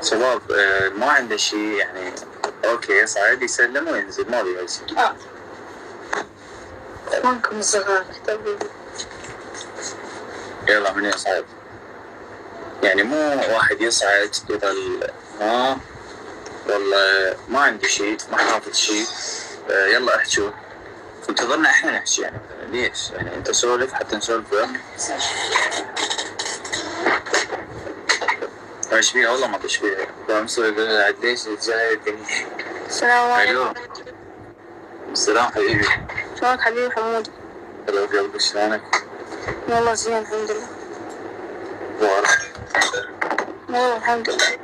شباب ما عنده شيء يعني. اوكي يصعد يسلم وينزل ما بيه شيء. مانكم الصغار تبي. يلا من يصعد يعني مو واحد يصعد يظل والله ما عندي شيء ما حافظ شيء. يلا احجوا انتظرنا احنا نحكي يعني ليش يعني انت سولف حتى نسولف وياك. ايش بيها والله ما بشبيها مسوي قديش جاي الدنيا. السلام عليكم. السلام حبيبي. شلونك حبيبي حمود؟ هلا قلبي شلونك؟ والله زين الحمد لله. مبارك. والله الحمد لله.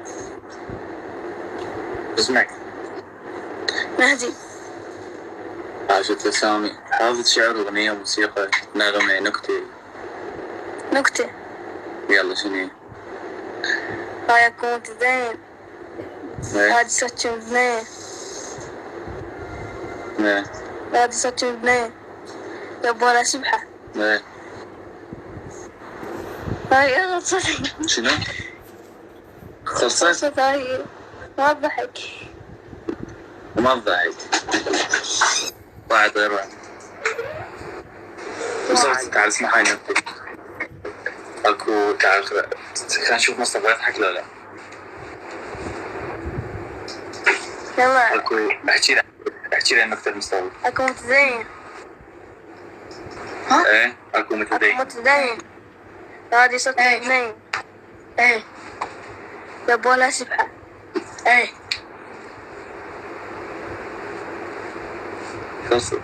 اسمك؟ مهدي. عاشت اسامي. حافظ شعر اغنية موسيقى نغمة نكتة؟ نكتة. يلا شنو؟ هاي كنت زين. هادي سكن بنيه. هادي سكن بنيه. يبغى سبحة. هاي أنا صدق. شنو؟ خلصت؟ هاي ما تضحك. ما تضحك. واحد غير واحد. وصلت تعال اسمع هاي نكتة. اكو تعال خلينا نشوف مصطفى يضحك لا لا. يلا. اكو احكي لي النكتة المصطفى. اكو متدين. ايه اكو متدين. اكو متدين. هادي صوت اثنين. ايه. يبغى سبحة. ايه. خلصت.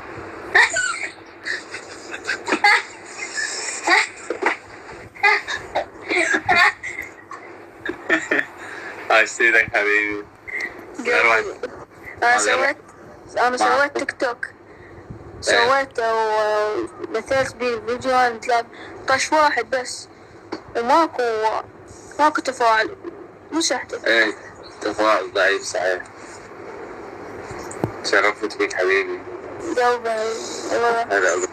هاي سيدك حبيبي. أنا سويت تيك توك. سويت ومثلت بيه فيديو نتلعب طش واحد بس وماكو تفاعل مو شحته. ايه تفاعل ضعيف صحيح. شرفت بيك حبيبي. قلبي. هلا